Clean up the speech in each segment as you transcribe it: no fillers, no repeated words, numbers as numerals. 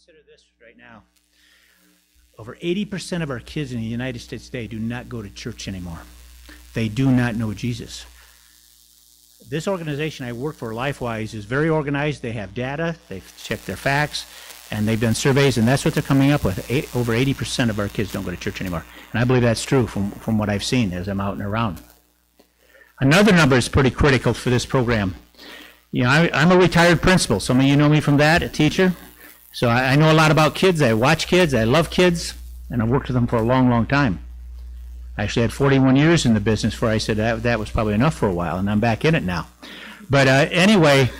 Consider this right now. Over 80% of our kids in the United States today do not go to church anymore. They do not know Jesus. This organization I work for, Lifewise, is very organized. They have data, they've checked their facts, and they've done surveys, and that's what they're coming up with. Over 80% of our kids don't go to church anymore. And I believe that's true from what I've seen as I'm out and around. Another number is pretty critical for this program. You know, I'm a retired principal. Some of you know me from that, a teacher. So I know a lot about kids. I watch kids. I love kids. And I've worked with them for a long, long time. I actually had 41 years in the business before I said that was probably enough for a while, and I'm back in it now. But anyway,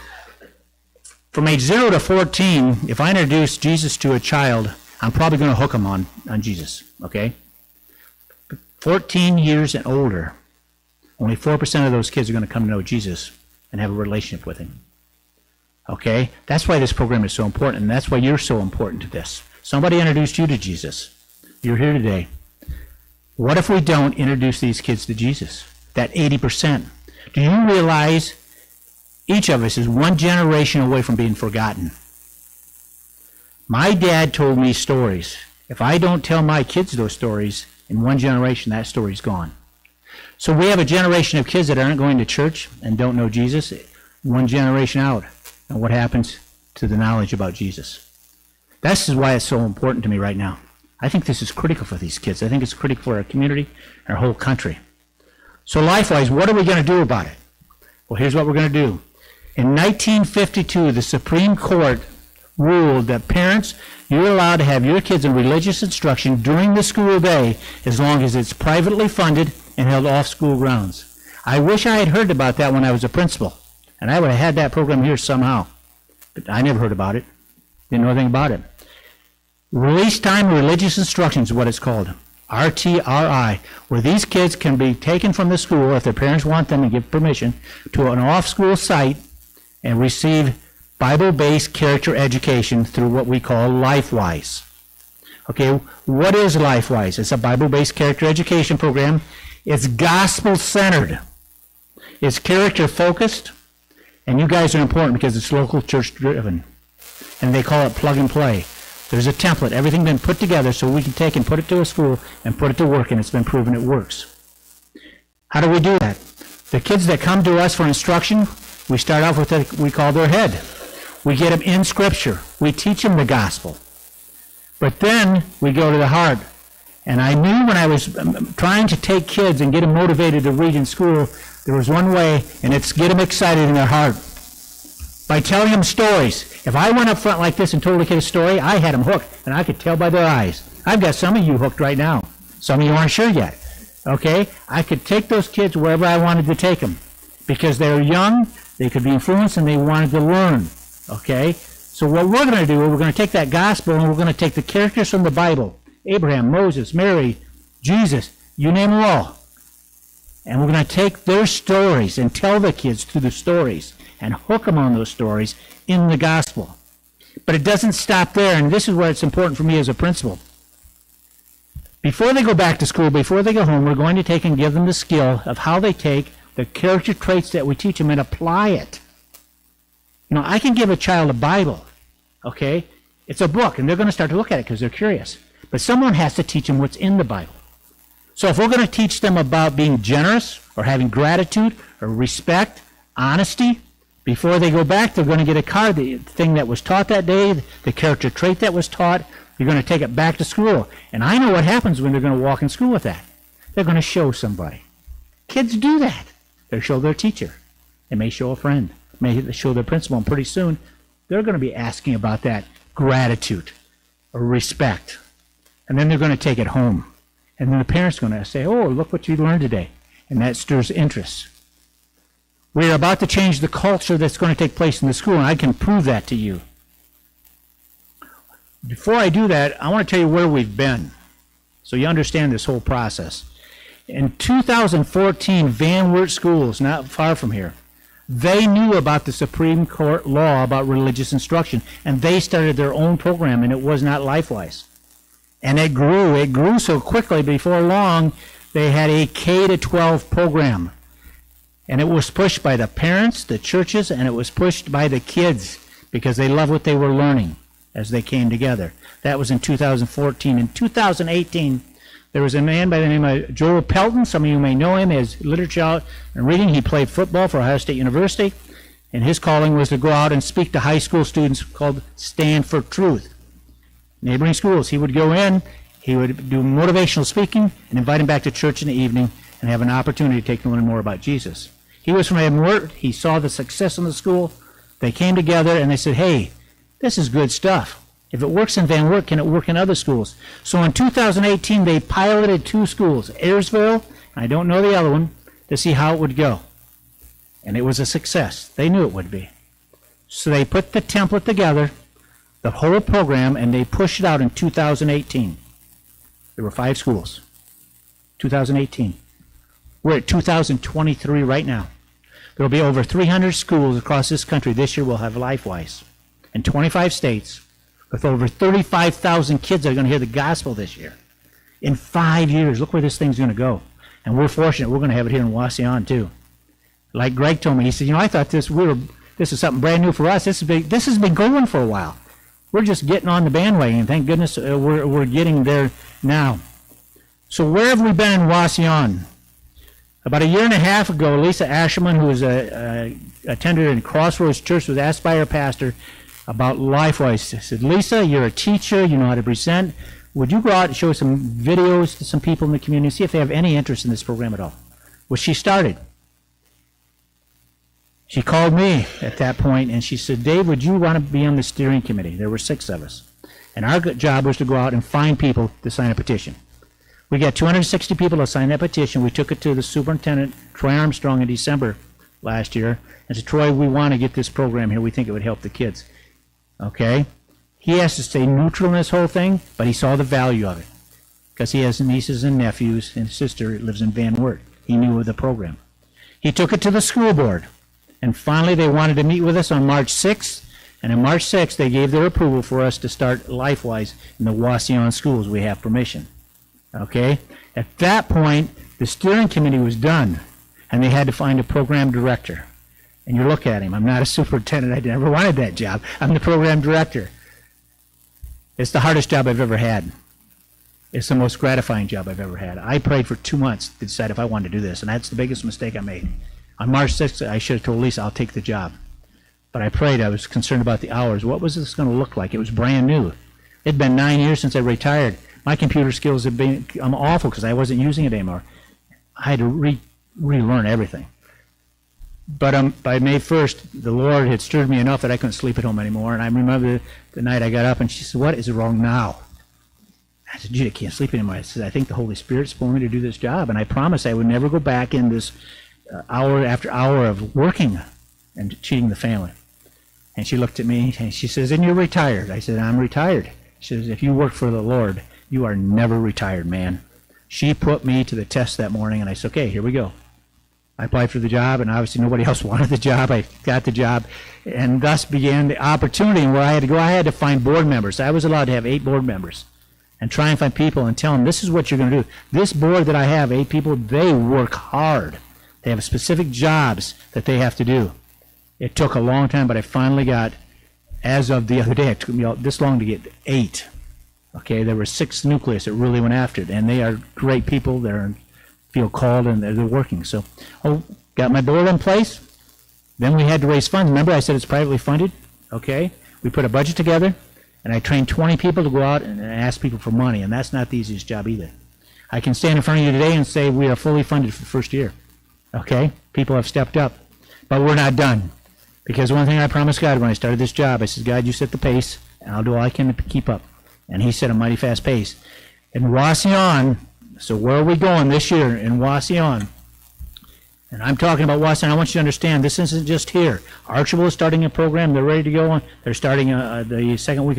from age 0 to 14, if I introduce Jesus to a child, I'm probably going to hook them on Jesus, okay? 14 years and older, only 4% of those kids are going to come to know Jesus and have a relationship with him. Okay? That's why this program is so important, and that's why you're so important to this. Somebody introduced you to Jesus. You're here today. What if we don't introduce these kids to Jesus? That 80%. Do you realize each of us is one generation away from being forgotten? My dad told me stories. If I don't tell my kids those stories, in one generation, that story's gone. So we have a generation of kids that aren't going to church and don't know Jesus, one generation out. And what happens to the knowledge about Jesus? This is why it's so important to me right now. I think this is critical for these kids. I think it's critical for our community, our whole country. So Lifewise, what are we going to do about it? Well, here's what we're going to do. In 1952, the Supreme Court ruled that parents, you're allowed to have your kids in religious instruction during the school day as long as it's privately funded and held off school grounds. I wish I had heard about that when I was a principal, and I would have had that program here somehow. But I never heard about it. Didn't know anything about it. Release time religious instruction is what it's called, RTRI, where these kids can be taken from the school if their parents want them and give permission to an off-school site and receive Bible-based character education through what we call Lifewise. Okay, what is Lifewise? It's a Bible-based character education program. It's gospel-centered. It's character-focused. And you guys are important because it's local church-driven. And they call it plug and play. There's a template, everything been put together so we can take and put it to a school and put it to work, and it's been proven it works. How do we do that? The kids that come to us for instruction, we start off with what we call their head. We get them in Scripture. We teach them the gospel. But then we go to the heart. And I knew when I was trying to take kids and get them motivated to read in school, there was one way, and it's get them excited in their heart. By telling them stories. If I went up front like this and told a kid a story, I had them hooked, and I could tell by their eyes. I've got some of you hooked right now. Some of you aren't sure yet. Okay? I could take those kids wherever I wanted to take them. Because they were young, they could be influenced, and they wanted to learn. Okay? So what we're going to do, we're going to take that gospel, and we're going to take the characters from the Bible. Abraham, Moses, Mary, Jesus, you name them all. And we're going to take their stories and tell the kids through the stories and hook them on those stories in the gospel. But it doesn't stop there, and this is where it's important for me as a principal. Before they go back to school, before they go home, we're going to take and give them the skill of how they take the character traits that we teach them and apply it. You know, I can give a child a Bible, okay? It's a book, and they're going to start to look at it because they're curious. But someone has to teach them what's in the Bible. So if we're going to teach them about being generous or having gratitude or respect, honesty, before they go back, they're going to get a card, the thing that was taught that day, the character trait that was taught. You're going to take it back to school. And I know what happens when they're going to walk in school with that. They're going to show somebody. Kids do that. They'll show their teacher. They may show a friend. May show their principal. And pretty soon, they're going to be asking about that gratitude or respect. And then they're going to take it home. And then the parents are going to say, oh, look what you learned today. And that stirs interest. We're about to change the culture that's going to take place in the school, and I can prove that to you. Before I do that, I want to tell you where we've been, so you understand this whole process. In 2014, Van Wert Schools, not far from here, they knew about the Supreme Court law about religious instruction, and they started their own program, and it was not Lifewise. And it grew so quickly, before long, they had a K-12 program. And it was pushed by the parents, the churches, and it was pushed by the kids because they loved what they were learning. as they came together. That was in 2014. In 2018, there was a man by the name of Joel Pelton. Some of you may know him as literature and reading. He played football for Ohio State University, and his calling was to go out and speak to high school students called Stand for Truth. Neighboring schools, he would go in, he would do motivational speaking, and invite them back to church in the evening and have an opportunity to take them to learn more about Jesus. He was from Van Wert. He saw the success in the school. They came together and they said, hey, this is good stuff. If it works in Van Wert, can it work in other schools? So in 2018, they piloted 2 schools, Ayersville, I don't know the other one, to see how it would go. And it was a success. They knew it would be. So they put the template together, the whole program, and they pushed it out in 2018. There were 5 schools. 2018. We're at 2023 right now. There will be over 300 schools across this country. This year we'll have Lifewise in 25 states with over 35,000 kids that are going to hear the gospel this year. In 5 years, look where this thing's going to go. And we're fortunate we're going to have it here in Wauseon too. Like Greg told me, he said, I thought this is something brand new for us. This has been going for a while. We're just getting on the bandwagon. Thank goodness we're getting there now. So where have we been in Wauseon? About a year and a half ago, Lisa Asherman, who was attended in Crossroads Church, was asked by her pastor about Lifewise. She said, Lisa, you're a teacher, you know how to present. Would you go out and show some videos to some people in the community, see if they have any interest in this program at all? Well, she started. She called me at that point, and she said, Dave, would you want to be on the steering committee? There were 6 of us. And our job was to go out and find people to sign a petition. We got 260 people to sign that petition. We took it to the superintendent, Troy Armstrong, in December last year, and said, Troy, we want to get this program here. We think it would help the kids. Okay? He has to stay neutral in this whole thing, but he saw the value of it because he has nieces and nephews and a sister that lives in Van Wert. He knew of the program. He took it to the school board, and finally they wanted to meet with us on March 6th, and on March 6th they gave their approval for us to start Lifewise in the Wauseon schools. We have permission. Okay? At that point, the steering committee was done, and they had to find a program director. And you look at him. I'm not a superintendent. I never wanted that job. I'm the program director. It's the hardest job I've ever had. It's the most gratifying job I've ever had. I prayed for 2 months to decide if I wanted to do this, and that's the biggest mistake I made. On March 6th, I should have told Lisa, I'll take the job. But I prayed. I was concerned about the hours. What was this going to look like? It was brand new. It had been 9 years since I retired. My computer skills have been awful because I wasn't using it anymore. I had to relearn everything. But by May 1st, the Lord had stirred me enough that I couldn't sleep at home anymore. And I remember the night I got up, and she said, what is wrong now? I said, gee, I can't sleep anymore. I said, I think the Holy Spirit's pulling me to do this job. And I promised I would never go back in this hour after hour of working and cheating the family. And she looked at me, and she says, and you're retired. I said, I'm retired. She says, if you work for the Lord, you are never retired, man. She put me to the test that morning, and I said, okay, here we go. I applied for the job, and obviously nobody else wanted the job. I got the job, and thus began the opportunity where I had to go. I had to find board members. I was allowed to have 8 board members and try and find people and tell them, this is what you're going to do. This board that I have, 8 people, they work hard. They have specific jobs that they have to do. It took a long time, but I finally got, as of the other day, it took me this long to get 8. Okay, there were 6 nucleus that really went after it, and they are great people. They feel called, and they're working. So, got my board in place. Then we had to raise funds. Remember, I said it's privately funded. Okay, we put a budget together, and I trained 20 people to go out and ask people for money, and that's not the easiest job either. I can stand in front of you today and say we are fully funded for the first year. Okay, people have stepped up, but we're not done. Because one thing I promised God when I started this job, I said, God, you set the pace, and I'll do all I can to keep up. And he set a mighty fast pace. In Wauseon, so where are we going this year in Wauseon? And I'm talking about Wauseon. I want you to understand, this isn't just here. Archibald is starting a program. They're ready to go on. They're starting the second week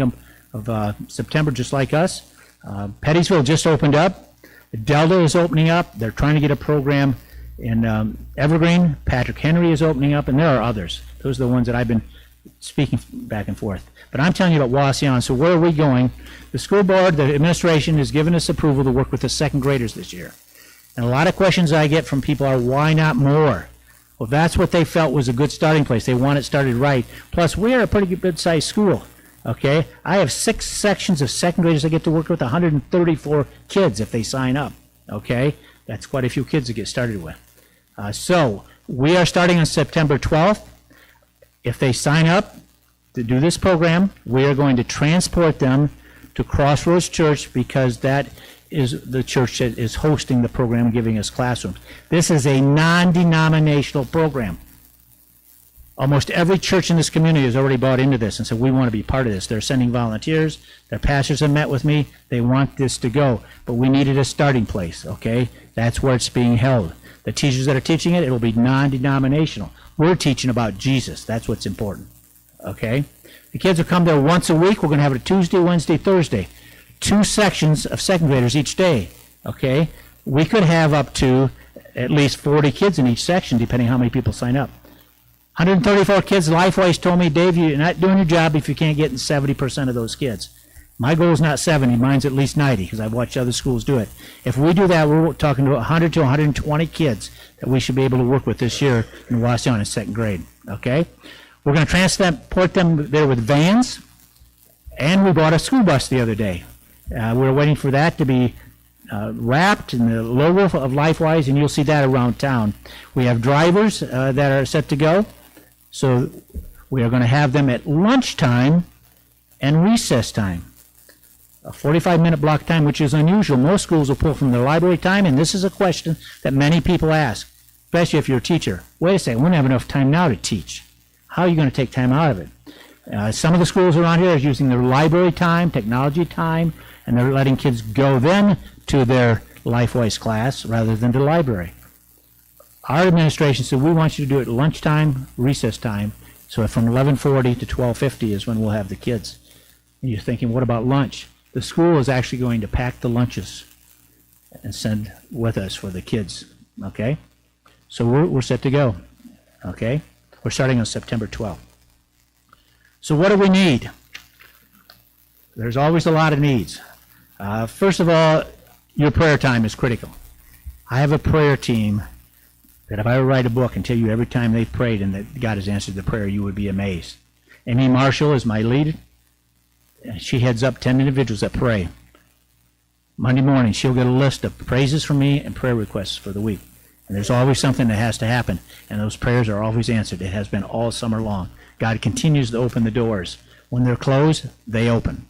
of September, just like us. Pettysville just opened up. Delta is opening up. They're trying to get a program in Evergreen. Patrick Henry is opening up, and there are others. Those are the ones that I've been speaking back and forth. But I'm telling you about Wauseon. So where are we going? The school board, the administration has given us approval to work with the second graders this year. And a lot of questions I get from people are, why not more? Well, that's what they felt was a good starting place. They want it started right. Plus, we are a pretty good-sized school. Okay? I have 6 sections of second graders I get to work with, 134 kids if they sign up. Okay? That's quite a few kids to get started with. So we are starting on September 12th. If they sign up to do this program, we are going to transport them to Crossroads Church because that is the church that is hosting the program, giving us classrooms. This is a non-denominational program. Almost every church in this community has already bought into this and said, we want to be part of this. They're sending volunteers. Their pastors have met with me. They want this to go. But we needed a starting place, okay? That's where it's being held. The teachers that are teaching it, it'll be non-denominational. We're teaching about Jesus. That's what's important, okay? The kids will come there once a week. We're going to have it Tuesday, Wednesday, Thursday. 2 sections of second graders each day, okay? We could have up to at least 40 kids in each section, depending how many people sign up. 134 kids. Lifewise told me, Dave, you're not doing your job if you can't get in 70% of those kids. My goal is not 70, mine's at least 90, because I've watched other schools do it. If we do that, we're talking to 100 to 120 kids that we should be able to work with this year in Wasion in second grade, okay? We're going to transport them there with vans, and we bought a school bus the other day. We're waiting for that to be wrapped in the logo of Lifewise, and you'll see that around town. We have drivers that are set to go. So we are going to have them at lunchtime and recess time. A 45-minute block time, which is unusual. Most schools will pull from their library time, and this is a question that many people ask, especially if you're a teacher. Wait a second, we don't have enough time now to teach. How are you going to take time out of it? Some of the schools around here are using their library time, technology time, and they're letting kids go then to their Lifewise class rather than to the library. Our administration said we want you to do it at lunchtime, recess time, so from 11:40 to 12:50 is when we'll have the kids. And you're thinking, what about lunch? The school is actually going to pack the lunches and send with us for the kids, okay? So we're set to go, okay? We're starting on September 12th. So what do we need? There's always a lot of needs. First of all, your prayer time is critical. I have a prayer team that if I were to write a book and tell you every time they've prayed and that God has answered the prayer, you would be amazed. Amy Marshall is my lead. She heads up 10 individuals that pray. Monday morning, she'll get a list of praises from me and prayer requests for the week. And there's always something that has to happen, and those prayers are always answered. It has been all summer long. God continues to open the doors. When they're closed, they open.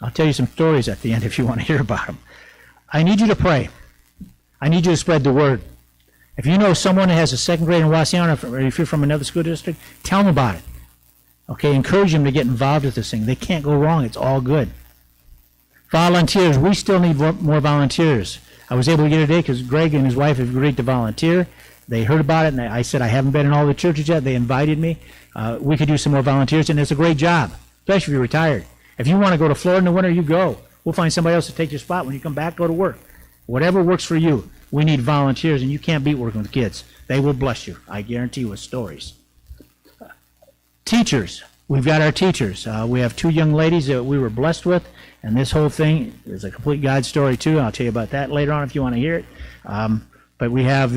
I'll tell you some stories at the end if you want to hear about them. I need you to pray. I need you to spread the word. If you know someone that has a second grade in Wasion, or if you're from another school district, tell them about it. Okay, encourage them to get involved with this thing. They can't go wrong. It's all good. Volunteers. We still need more volunteers. I was able to get it today because Greg and his wife have agreed to volunteer. They heard about it, and I said I haven't been in all the churches yet. They invited me. We could use some more volunteers, and it's a great job, especially if you're retired. If you want to go to Florida in the winter, you go. We'll find somebody else to take your spot. When you come back, go to work. Whatever works for you. We need volunteers, and you can't beat working with kids. They will bless you, I guarantee you, with stories. Teachers. We've got our teachers. We have 2 young ladies that we were blessed with, and this whole thing is a complete God story, too. I'll tell you about that later on if you want to hear it. But we have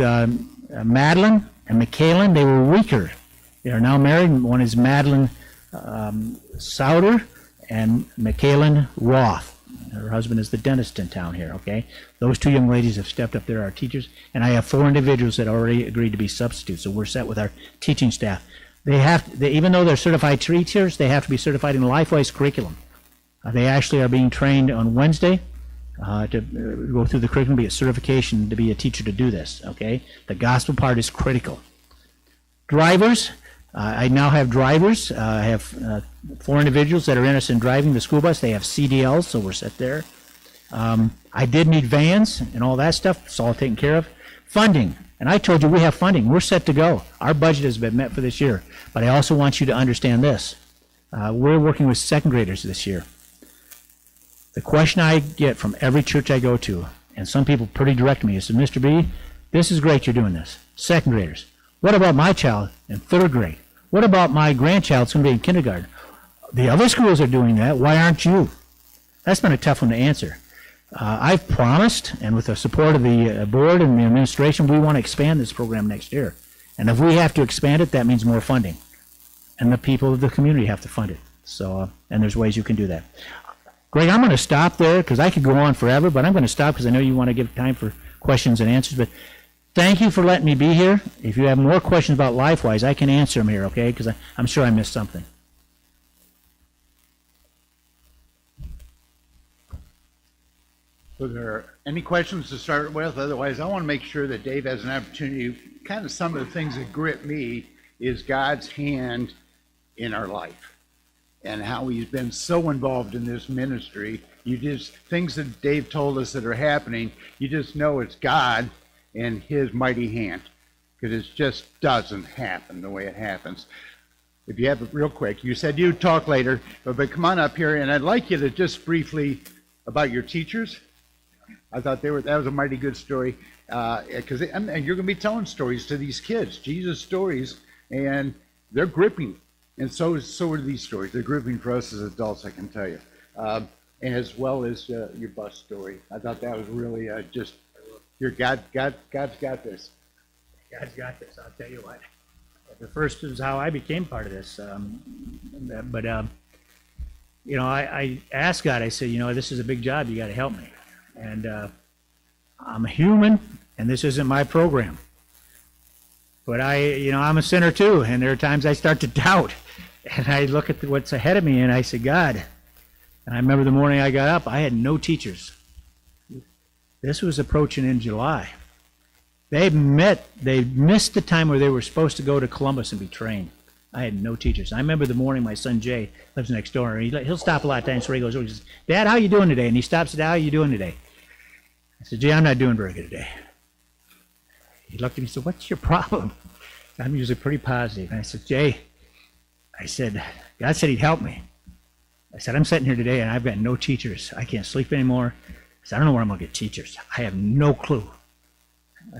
Madeline and Michaelin. They were weaker. They are now married. One is Madeline Souter and Michaelin Roth. Her husband is the dentist in town here, okay? Those 2 young ladies have stepped up. They're our teachers. And I have 4 individuals that already agreed to be substitutes, so we're set with our teaching staff. Even though they're certified teachers, they have to be certified in the Lifewise curriculum. They actually are being trained on Wednesday to go through the curriculum, be a certification to be a teacher to do this, okay? The gospel part is critical. Drivers. I now have drivers. I have 4 individuals that are interested in driving the school bus. They have CDLs, so we're set there. I did need vans and all that stuff. It's all taken care of. Funding. And I told you we have funding. We're set to go. Our budget has been met for this year. But I also want you to understand this. We're working with second graders this year. The question I get from every church I go to, and some people pretty direct me, is, Mr. B, this is great you're doing this. Second graders. What about my child in 3rd grade? What about my grandchild who's going to be in kindergarten? The other schools are doing that. Why aren't you? That's been a tough one to answer. I've promised, and with the support of the board and the administration, we want to expand this program next year. And if we have to expand it, that means more funding. And the people of the community have to fund it. So, and there's ways you can do that. Greg, I'm going to stop there because I could go on forever, but I'm going to stop because I know you want to give time for questions and answers. But thank you for letting me be here. If you have more questions about Lifewise, I can answer them here, okay? Because I'm sure I missed something. Are there any questions to start with? Otherwise, I want to make sure that Dave has an opportunity. Kind of some of the things that grip me is God's hand in our life and how he's been so involved in this ministry. You just, things that Dave told us that are happening, you just know it's God and his mighty hand, because it just doesn't happen the way it happens. If you have it real quick, you said you'd talk later, but come on up here, and I'd like you to just briefly about your teachers. I thought that was a mighty good story, because you're going to be telling stories to these kids, Jesus stories, and they're gripping, and so are these stories. They're gripping for us as adults, I can tell you, and as well as your bus story. I thought that was really just God's got this. God's got this. I'll tell you what. The first is how I became part of this, I asked God. I said, this is a big job. You got to help me. And I'm a human, and this isn't my program. But I'm a sinner too, and there are times I start to doubt. And I look at what's ahead of me, and I say, God. And I remember the morning I got up, I had no teachers. This was approaching in July. They missed the time where they were supposed to go to Columbus and be trained. I had no teachers. I remember the morning my son Jay lives next door, and he'll stop a lot of times where he goes, Dad, how you doing today? And he stops and says, how are you doing today? I said, Jay, I'm not doing very good today. He looked at me and said, what's your problem? I'm usually pretty positive. And I said, Jay, God said he'd help me. I said, I'm sitting here today and I've got no teachers. I can't sleep anymore. I said, I don't know where I'm going to get teachers. I have no clue.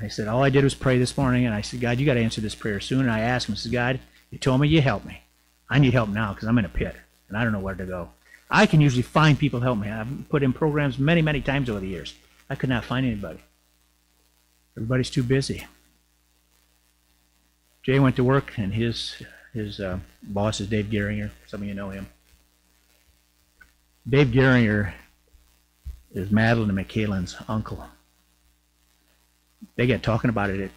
I said, all I did was pray this morning, and I said, God, you got to answer this prayer soon. And I asked him, I said, God, you told me you help me. I need help now because I'm in a pit, and I don't know where to go. I can usually find people to help me. I've put in programs many, many times over the years. I could not find anybody. Everybody's too busy. Jay went to work, and his boss is Dave Geringer. Some of you know him. Dave Geringer is Madeline and Michaelin's uncle. They got talking about it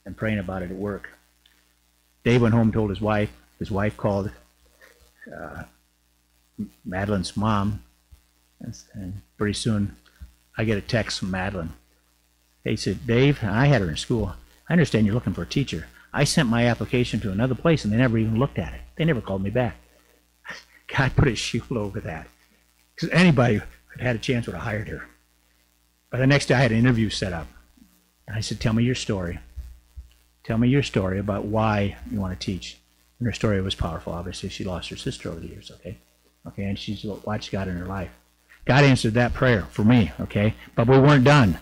and praying about it at work. Dave went home and told his wife. His wife called Madeline's mom, and pretty soon I get a text from Madeline. They said, Dave, I had her in school. I understand you're looking for a teacher. I sent my application to another place, and they never even looked at it. They never called me back. God put a shield over that. Because anybody who had a chance would have hired her. But the next day I had an interview set up. And I said, tell me your story. Tell me your story about why you want to teach. And her story was powerful. Obviously, she lost her sister over the years, okay? And she's watched God in her life. God answered that prayer for me, okay? But we weren't done.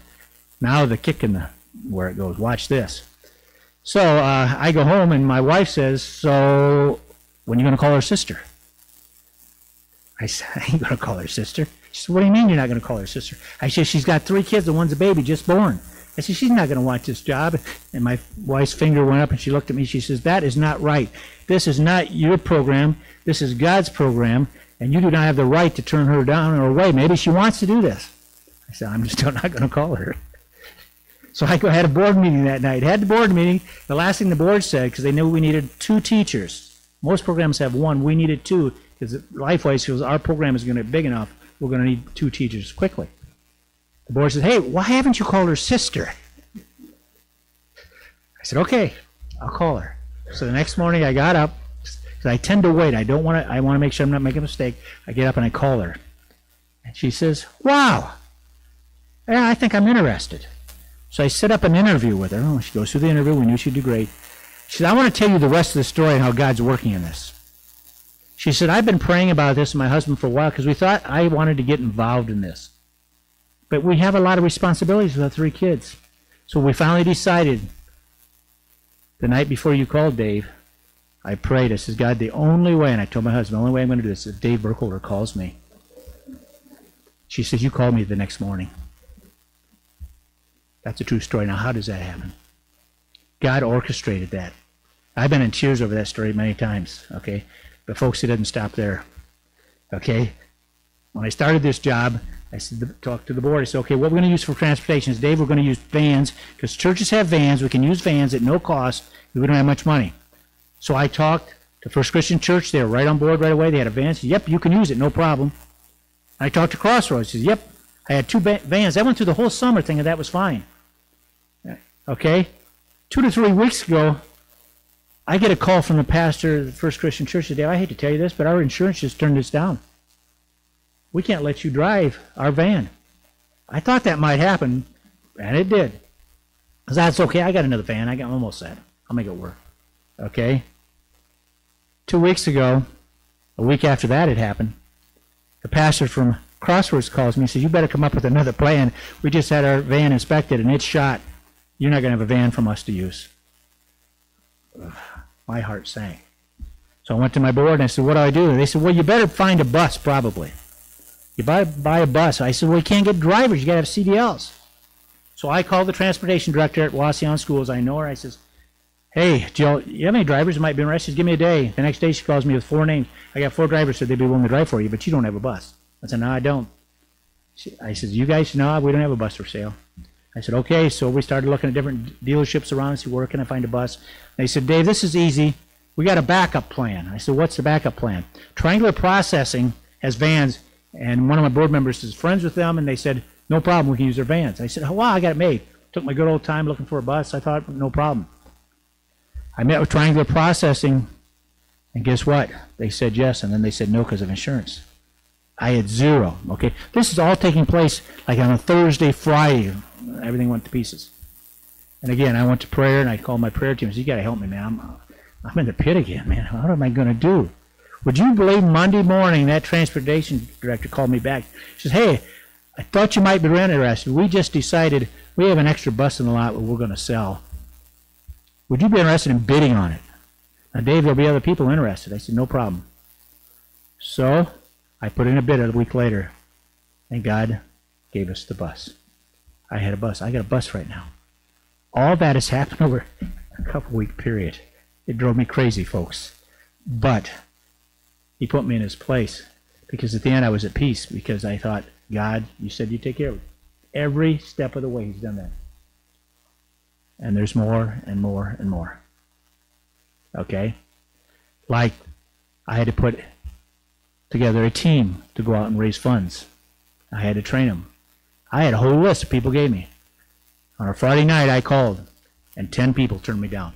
Now the kick in where it goes. Watch this. So I go home, and my wife says, so when are you going to call her sister? I said, I ain't going to call her sister. She said, what do you mean you're not going to call her sister? I said, she's got 3 kids, and one's a baby just born. I said, she's not going to want this job. And my wife's finger went up, and she looked at me. She says, that is not right. This is not your program. This is God's program, and you do not have the right to turn her down or away. Maybe she wants to do this. I said, I'm just still not going to call her. So I had a board meeting that night. Had the board meeting. The last thing the board said, because they knew we needed 2 teachers. Most programs have 1. We needed 2, because Lifewise feels our program is going to be big enough. We're going to need 2 teachers quickly. The board says, hey, why haven't you called her sister? I said, okay, I'll call her. So the next morning I got up, because I tend to wait. I want to make sure I'm not making a mistake. I get up and I call her. And she says, wow, yeah, I think I'm interested. So I set up an interview with her. Oh, she goes through the interview. We knew she'd do great. She said, I want to tell you the rest of the story and how God's working in this. She said, I've been praying about this with my husband for a while because we thought I wanted to get involved in this. But we have a lot of responsibilities with our 3 kids. So we finally decided the night before you called, Dave, I prayed. I said, God, the only way, and I told my husband, the only way I'm going to do this is if Dave Burkholder calls me. She says, you called me the next morning. That's a true story. Now, how does that happen? God orchestrated that. I've been in tears over that story many times, okay? But folks, it doesn't stop there. Okay? When I started this job, I said, talked to the board. I said, okay, what we're going to use for transportation is, Dave, we're going to use vans, because churches have vans. We can use vans at no cost. We don't have much money. So I talked to First Christian Church. They were right on board right away. They had a van. I said, yep, you can use it, no problem. I talked to Crossroads. He said, yep, I had 2 vans. I went through the whole summer thinking that was fine. Okay? 2 to 3 weeks ago, I get a call from the pastor of the First Christian Church today. I hate to tell you this, but our insurance just turned us down. We can't let you drive our van. I thought that might happen, and it did. I said, that's okay. I got another van. I'm almost set. I'll make it work. Okay? 2 weeks ago, a week after that had happened, the pastor from Crossroads calls me and says, you better come up with another plan. We just had our van inspected, and it's shot. You're not going to have a van from us to use. Ugh, my heart sank. So I went to my board, and I said, what do I do? And they said, well, you better find a bus, probably. You buy a bus. I said, well, you can't get drivers. You got to have CDLs. So I called the transportation director at Wasion Schools. I know her. I says, hey, Jill, you have any drivers that might be interested? She says, give me a day. The next day she calls me with 4 names. I got 4 drivers said they'd be willing to drive for you, but you don't have a bus. I said, no, I don't. I said, you guys, no, we don't have a bus for sale. I said, okay. So we started looking at different dealerships around and see where can I find a bus. They said, Dave, this is easy. We got a backup plan. I said, what's the backup plan? Triangular Processing has vans, and one of my board members is friends with them, and they said, no problem, we can use their vans. I said, oh, wow, I got it made. Took my good old time looking for a bus. I thought, no problem. I met with Triangular Processing, and guess what? They said yes, and then they said no because of insurance. I had 0, okay? This is all taking place like on a Thursday, Friday. Everything went to pieces. And again, I went to prayer, and I called my prayer team. I said, you got to help me, man. I'm in the pit again, man. What am I going to do? Would you believe Monday morning that transportation director called me back? She says, hey, I thought you might be interested. We just decided we have an extra bus in the lot that we're going to sell. Would you be interested in bidding on it? Now, Dave, there'll be other people interested. I said, no problem. So I put in a bid a week later, and God gave us the bus. I had a bus. I got a bus right now. All that has happened over a couple-week period. It drove me crazy, folks. But he put me in his place, because at the end I was at peace, because I thought, God, you said you take care of it. Every step of the way he's done that. And there's more and more and more. Okay? Like, I had to put together a team to go out and raise funds. I had to train them. I had a whole list of people gave me. On a Friday night, I called, and 10 people turned me down.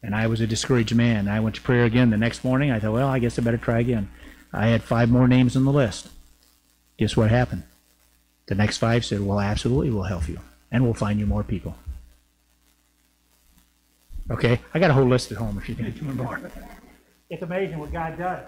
And I was a discouraged man. I went to prayer again the next morning. I thought, well, I guess I better try again. I had 5 more names on the list. Guess what happened? The next 5 said, well, absolutely, we'll help you, and we'll find you more people. Okay, I got a whole list at home if you need more. It's amazing what God does.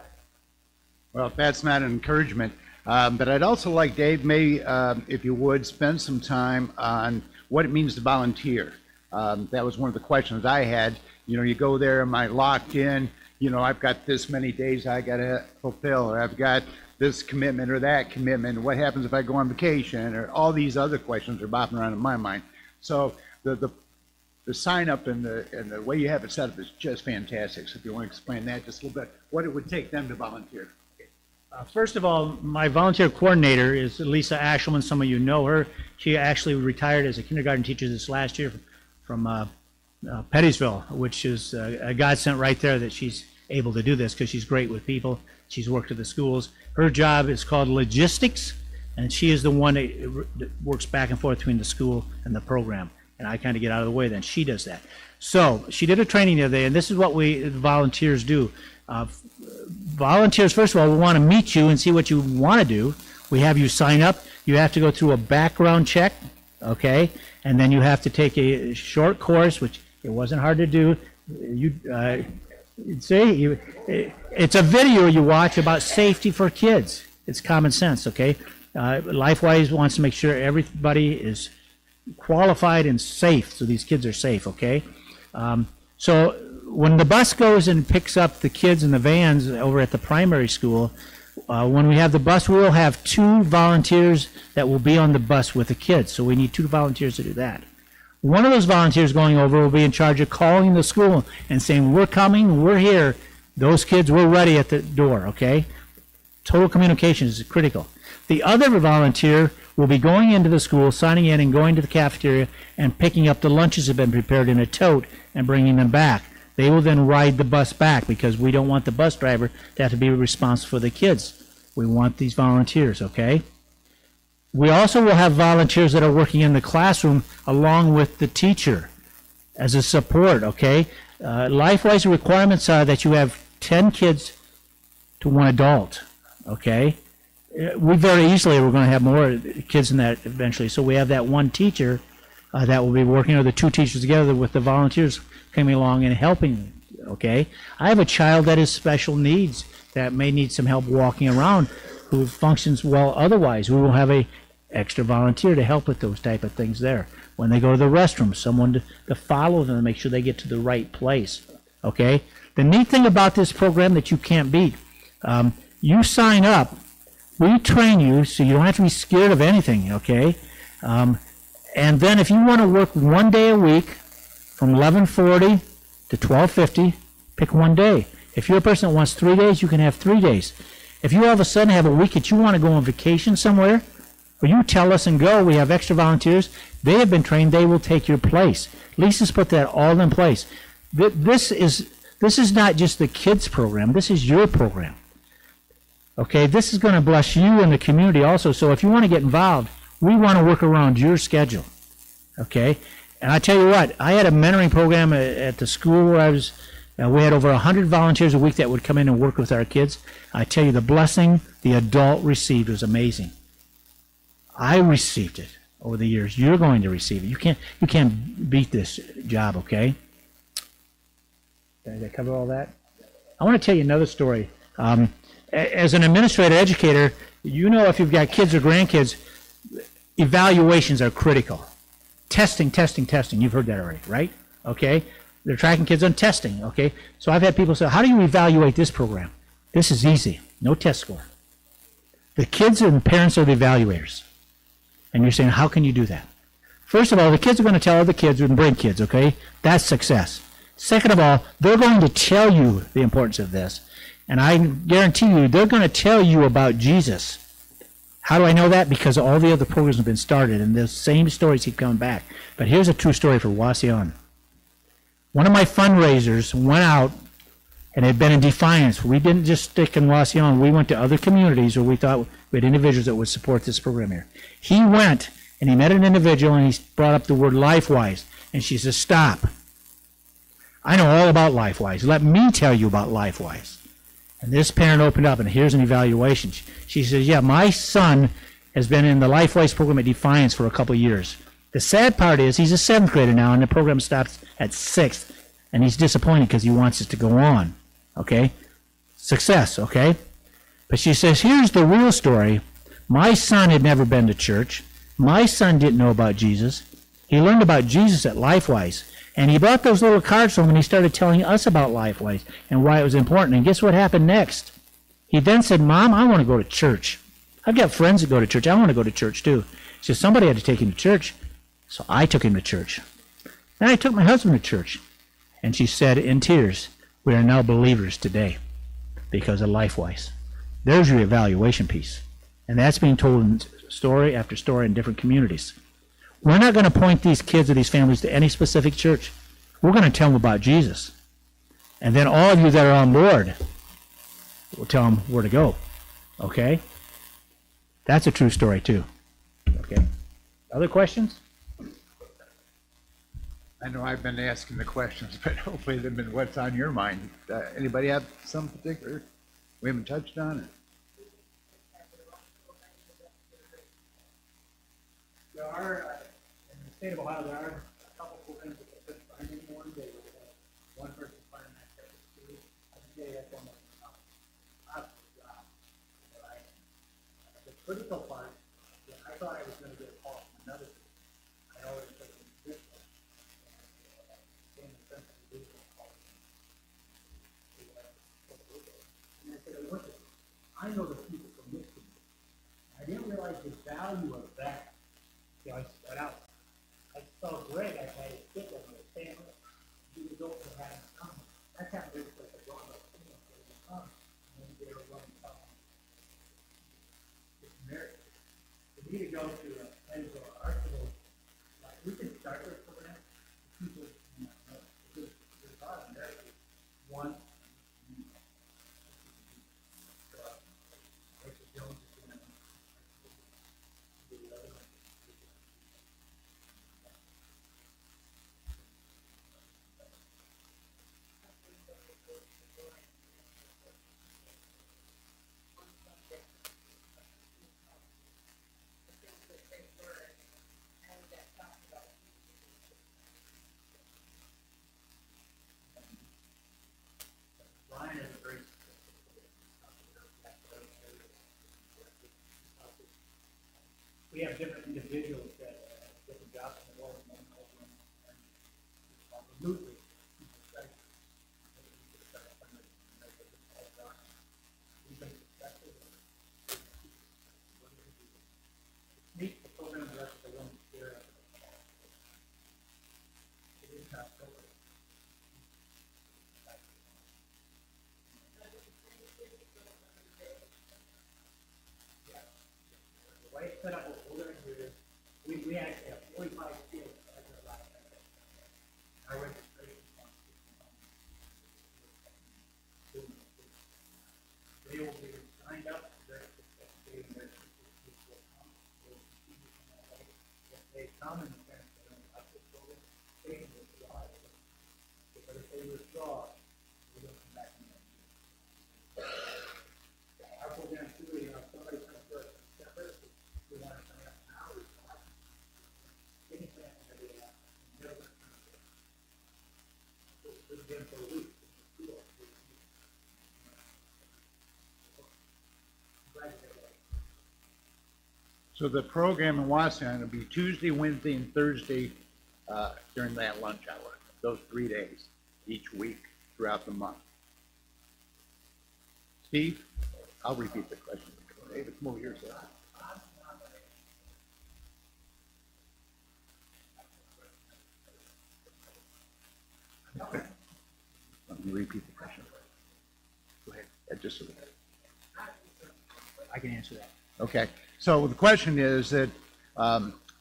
Well, if that's not an encouragement, but I'd also like, Dave, if you would, spend some time on what it means to volunteer. That was one of the questions I had. You know, you go there, am I locked in? You know, I've got this many days I got to fulfill, or I've got this commitment or that commitment. What happens if I go on vacation? Or all these other questions are bopping around in my mind. So the sign up and the way you have it set up is just fantastic. So if you want to explain that just a little bit, what it would take them to volunteer. First of all, my volunteer coordinator is Lisa Ashelman. Some of you know her. She actually retired as a kindergarten teacher this last year from Pettysville, which is a godsend right there that she's able to do this because she's great with people. She's worked at the schools. Her job is called logistics, and she is the one that works back and forth between the school and the program. And I kind of get out of the way then. She does that. So she did a training the other day, and this is what we volunteers do. Volunteers, first of all, we want to meet you and see what you want to do. We have you sign up. You have to go through a background check, okay? And then you have to take a short course, which it wasn't hard to do. It's a video you watch about safety for kids. It's common sense, okay? Lifewise wants to make sure everybody is qualified and safe, so these kids are safe, okay? So when the bus goes and picks up the kids in the vans over at the primary school, when we have the bus, we will have 2 volunteers that will be on the bus with the kids. So we need 2 volunteers to do that. One of those volunteers going over will be in charge of calling the school and saying, we're coming, we're here. Those kids, we're ready at the door, okay? Total communication is critical. The other volunteer will be going into the school, signing in and going to the cafeteria and picking up the lunches that have been prepared in a tote and bringing them back. They will then ride the bus back because we don't want the bus driver to have to be responsible for the kids. We want these volunteers, okay? We also will have volunteers that are working in the classroom along with the teacher as a support, okay? Lifewise requirements are that you have 10 kids to one adult, okay? We very easily, we're going to have more kids than that eventually. So we have that one teacher that will be working, or the two teachers together with the volunteers coming along and helping, okay? I have a child that has special needs that may need some help walking around who functions well otherwise. We will have a extra volunteer to help with those type of things there. When they go to the restroom, someone to follow them and make sure they get to the right place, okay? The neat thing about this program that you can't beat, you sign up, we train you so you don't have to be scared of anything, okay? And then if you want to work 1 day a week from 11:40 to 12:50, pick one day. If you're a person that wants 3 days, you can have 3 days. If you all of a sudden have a week that you want to go on vacation somewhere, well, you tell us and go. We have extra volunteers. They have been trained. They will take your place. Lisa's put that all in place. This is not just the kids program. This is your program. Okay, this is going to bless you and the community also. So if you want to get involved, we want to work around your schedule. Okay, and I tell you what, I had a mentoring program at the school where I was. We had over 100 volunteers a week that would come in and work with our kids. I tell you, the blessing the adult received was amazing. I received it over the years. You're going to receive it. You can't beat this job. Okay. Did I cover all that? I want to tell you another story. As an administrator educator, you know if you've got kids or grandkids, evaluations are critical. Testing. You've heard that already, right? Okay. They're tracking kids on testing, okay? So I've had people say, how do you evaluate this program? This is easy. No test score. The kids and parents are the evaluators. And you're saying, how can you do that? First of all, the kids are going to tell other kids and bring kids, okay? That's success. Second of all, they're going to tell you the importance of this. And I guarantee you, they're going to tell you about Jesus. How do I know that? Because all the other programs have been started, and the same stories keep coming back. But here's a true story for Wasion. One of my fundraisers went out, and it had been in Defiance. We didn't just stick in Wasion. We went to other communities where we thought we had individuals that would support this program here. He went, and he met an individual, and he brought up the word Lifewise. And she says, stop. I know all about Lifewise. Let me tell you about Lifewise. And this parent opened up, and here's an evaluation. She says, yeah, my son has been in the Lifewise program at Defiance for a couple of years. The sad part is he's a 7th grader now, and the program stops at 6th, and he's disappointed because he wants it to go on, okay? Success, okay? But she says, here's the real story. My son had never been to church. My son didn't know about Jesus. He learned about Jesus at Lifewise, and he brought those little cards home, and he started telling us about Lifewise and why it was important. And guess what happened next? He then said, Mom, I want to go to church. I've got friends that go to church. I want to go to church too. She said, somebody had to take him to church. So I took him to church. Then I took my husband to church. And she said in tears, we are now believers today because of Lifewise. There's your evaluation piece. And that's being told in story after story in different communities. We're not going to point these kids or these families to any specific church. We're going to tell them about Jesus. And then all of you that are on board will tell them where to go. Okay? That's a true story too. Okay? Other questions? I know I've been asking the questions, but hopefully they've been what's on your mind. Anybody have some particular we haven't touched on it? There are, in the state of Ohio, there are a couple programs that they couldn't find anyone. They would have one person find that type of school. I think they have almost a job. The critical part, I thought I was going to get a call from another person. I always took it this one. And in the sense of the legal call. And I said, listen, I know the people from this community. I didn't realize the value of that. I start out. I saw Greg, I had a kid that was a family. He was over to have him come. That's how it is like a dorm. And then they were running something. we have different individuals that have different jobs in the world, and remotely. Meet the program director, the one here. It is not perfect. Yeah. The way it's set up, what we're going to do is we actually have 45 kids as our last time. Our registration they will be signed up. If they come and the parents say, "I don't like this program," they can withdraw it. But if they withdraw, we don't come back in next year. Our program too, somebody comes to us separate. We want to sign up now. Any plan that we have, never going to come to us. This is again for a week. So the program in Waseon will be Tuesday, Wednesday, and Thursday during that lunch hour. Those 3 days each week throughout the month. Steve, I'll repeat the question. David, come over here, sir. Let me repeat the question. Go ahead. Just a minute. I can answer that. Okay. So the question is that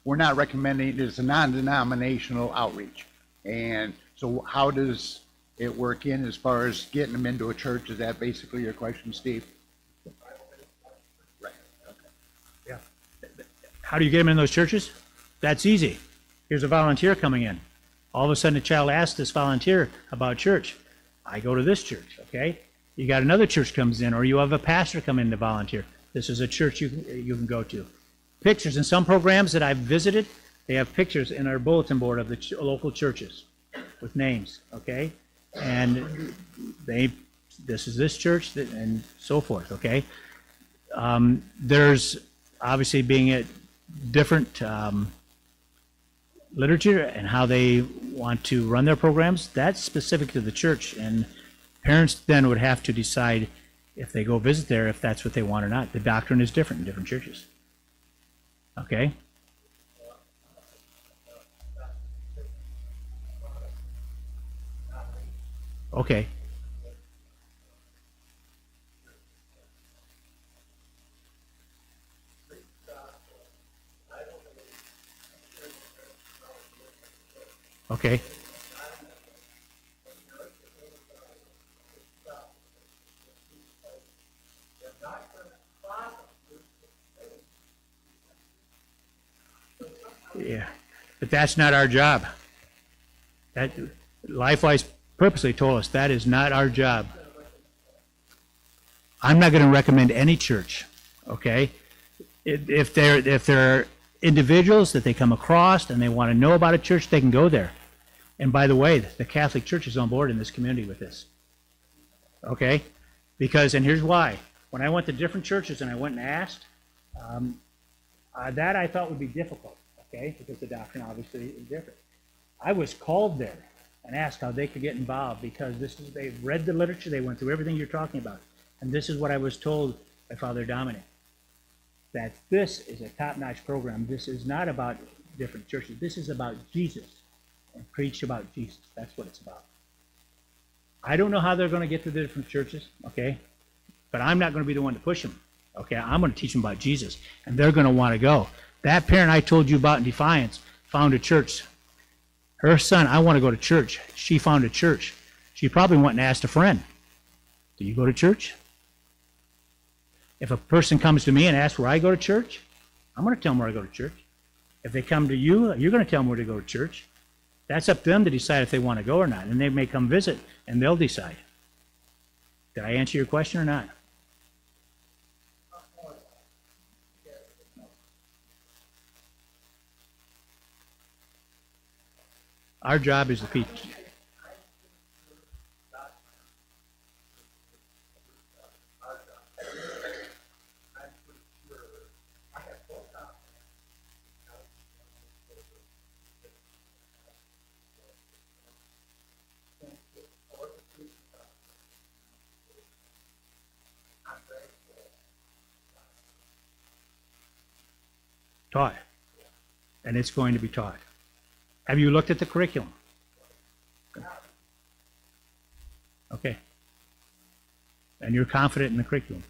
we're not recommending, it's a non-denominational outreach. And so how does it work in as far as getting them into a church? Is that basically your question, Steve? Right. Okay. Yeah. How do you get them in those churches? That's easy. Here's a volunteer coming in. All of a sudden, a child asks this volunteer about church. I go to this church, okay? You got another church comes in, or you have a pastor come in to volunteer. This is a church you can go to. Pictures in some programs that I've visited, they have pictures in our bulletin board of the local churches with names, okay? And this is this church, and so forth, okay? There's obviously being a different literature and how they want to run their programs. That's specific to the church, and parents then would have to decide if they go visit there, if that's what they want or not. The doctrine is different in different churches. Okay? Okay. Okay. Yeah, but that's not our job. That Lifewise purposely told us that is not our job. I'm not going to recommend any church, okay? If there are individuals that they come across and they want to know about a church, they can go there. And by the way, the Catholic Church is on board in this community with this, okay? Because, and here's why. When I went to different churches and I went and asked, that I thought would be difficult. Okay, because the doctrine obviously is different. I was called there and asked how they could get involved because they've read the literature, they went through everything you're talking about. And this is what I was told by Father Dominic, that this is a top-notch program. This is not about different churches. This is about Jesus and preach about Jesus. That's what it's about. I don't know how they're going to get to the different churches, okay, but I'm not going to be the one to push them. Okay, I'm going to teach them about Jesus, and they're going to want to go. That parent I told you about in Defiance found a church. Her son, I want to go to church. She found a church. She probably went and asked a friend, do you go to church? If a person comes to me and asks where I go to church, I'm going to tell them where I go to church. If they come to you, you're going to tell them where to go to church. That's up to them to decide if they want to go or not, and they may come visit, and they'll decide. Did I answer your question or not? Our job is to teach. taught. And it's going to be taught. Have you looked at the curriculum? Okay. And you're confident in the curriculum?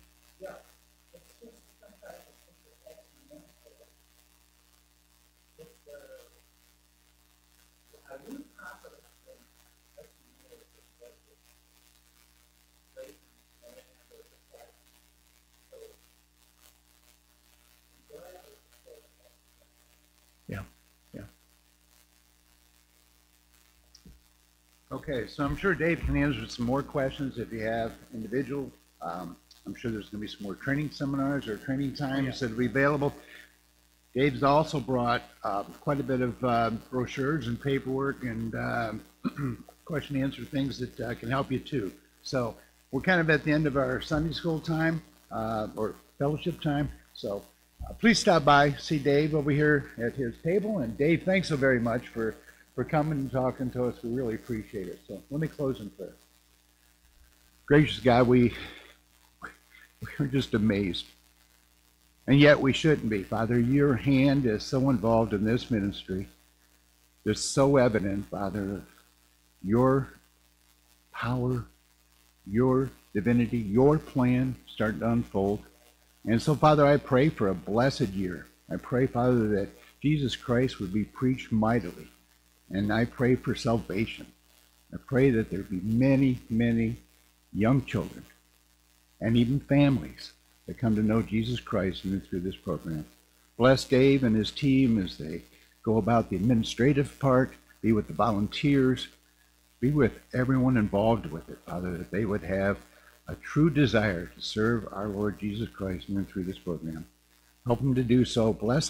Yeah, yeah. Okay, so I'm sure Dave can answer some more questions if you have individual. I'm sure there's going to be some more training seminars or training times that will be available. Dave's also brought quite a bit of brochures and paperwork and question and answer things that can help you too. So we're kind of at the end of our Sunday school time or fellowship time. So please stop by, see Dave over here at his table. And Dave, thanks so very much for coming and talking to us. We really appreciate it. So let me close in prayer. Gracious God, we're just amazed. And yet we shouldn't be. Father, your hand is so involved in this ministry. It's so evident, Father, of your power, your divinity, your plan starting to unfold. And so, Father, I pray for a blessed year. I pray, Father, that Jesus Christ would be preached mightily. And I pray for salvation. I pray that there be many, many young children and even families that come to know Jesus Christ and through this program. Bless Dave and his team as they go about the administrative part, be with the volunteers, be with everyone involved with it, Father, that they would have a true desire to serve our Lord Jesus Christ and through this program. Help them to do so. Bless